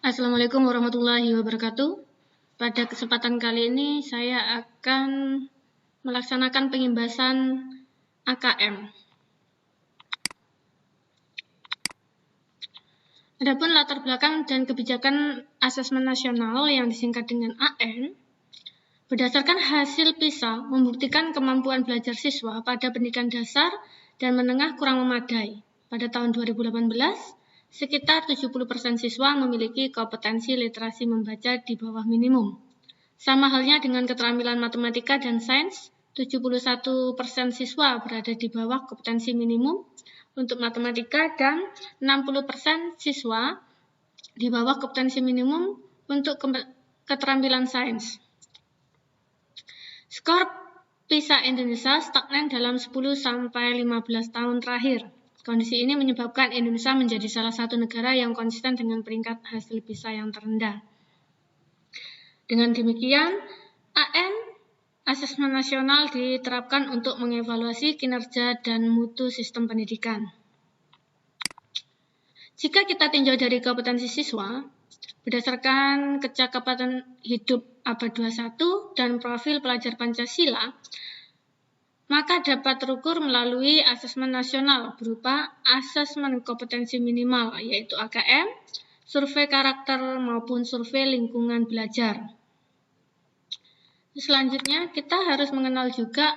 Assalamualaikum warahmatullahi wabarakatuh. Pada kesempatan kali ini saya akan melaksanakan pengimbasan AKM. Adapun latar belakang dan kebijakan asesmen nasional yang disingkat dengan AN, berdasarkan hasil PISA membuktikan kemampuan belajar siswa pada pendidikan dasar dan menengah kurang memadai. Pada tahun 2018, sekitar 70% siswa memiliki kompetensi literasi membaca di bawah minimum. Sama halnya dengan keterampilan matematika dan sains, 71% siswa berada di bawah kompetensi minimum untuk matematika dan 60% siswa di bawah kompetensi minimum untuk keterampilan sains. Skor PISA Indonesia stagnan dalam 10-15 tahun terakhir. Kondisi ini menyebabkan Indonesia menjadi salah satu negara yang konsisten dengan peringkat hasil PISA yang terendah. Dengan demikian, AN Asesmen Nasional diterapkan untuk mengevaluasi kinerja dan mutu sistem pendidikan. Jika kita tinjau dari kompetensi siswa, berdasarkan kecakapan hidup abad 21 dan profil pelajar Pancasila, maka dapat terukur melalui asesmen nasional berupa asesmen kompetensi minimal, yaitu AKM, survei karakter maupun survei lingkungan belajar. Selanjutnya, kita harus mengenal juga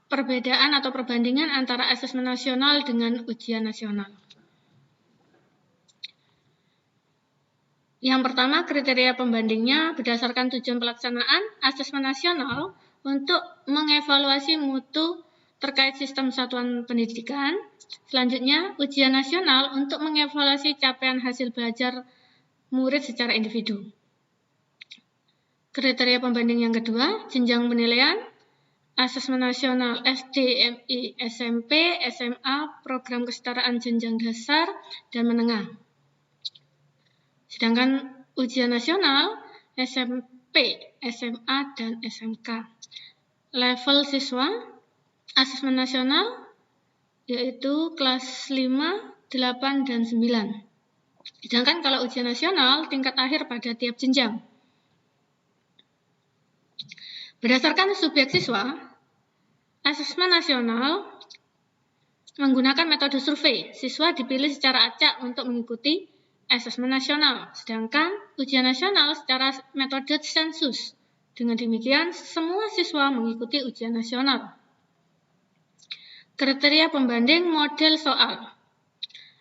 perbedaan atau perbandingan antara asesmen nasional dengan ujian nasional. Yang pertama, kriteria pembandingnya berdasarkan tujuan pelaksanaan asesmen nasional untuk mengevaluasi mutu terkait sistem satuan pendidikan. Selanjutnya, ujian nasional untuk mengevaluasi capaian hasil belajar murid secara individu. Kriteria pembanding yang kedua, jenjang penilaian, asesmen nasional SD, MI, SMP, SMA, program kesetaraan jenjang dasar dan menengah. Sedangkan ujian nasional, SMP, SMA, dan SMK. Level siswa, asesmen nasional, yaitu kelas 5, 8, dan 9. Sedangkan kalau ujian nasional, tingkat akhir pada tiap jenjang. Berdasarkan subjek siswa, asesmen nasional menggunakan metode survei. Siswa dipilih secara acak untuk mengikuti asesmen nasional, sedangkan ujian nasional secara metode sensus. Dengan demikian, semua siswa mengikuti ujian nasional. Kriteria pembanding model soal.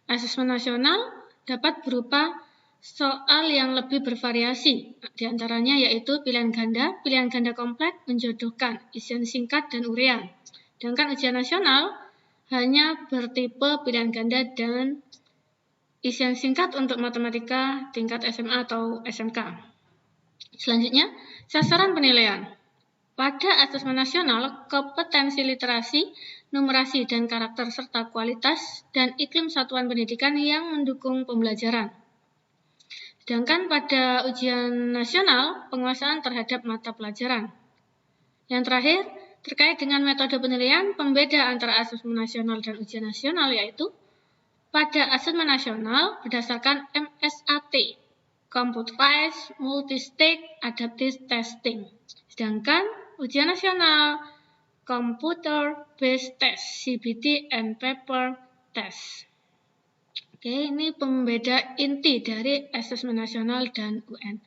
Asesmen nasional dapat berupa soal yang lebih bervariasi, di antaranya yaitu pilihan ganda kompleks, menjodohkan, isian singkat, dan urean. Sedangkan ujian nasional hanya bertipe pilihan ganda dan isian singkat untuk matematika tingkat SMA atau SMK. Selanjutnya, sasaran penilaian. Pada asesmen nasional, kompetensi literasi, numerasi, dan karakter serta kualitas dan iklim satuan pendidikan yang mendukung pembelajaran. Sedangkan pada ujian nasional, penguasaan terhadap mata pelajaran. Yang terakhir, terkait dengan metode penilaian, pembeda antara asesmen nasional dan ujian nasional yaitu pada asesmen nasional berdasarkan MSAT, Computerized Multi-Stage Adaptive Testing. Sedangkan ujian nasional Computer Based Test, CBT and Paper Test. Oke, ini pembeda inti dari asesmen nasional dan UN.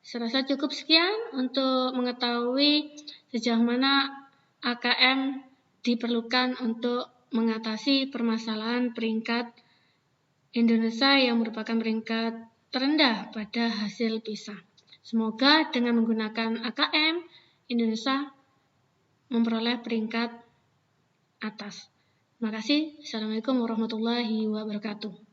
Saya rasa cukup sekian untuk mengetahui sejauh mana AKM diperlukan untuk mengatasi permasalahan peringkat Indonesia yang merupakan peringkat terendah pada hasil PISA. Semoga dengan menggunakan AKM, Indonesia memperoleh peringkat atas. Terima kasih. Assalamualaikum warahmatullahi wabarakatuh.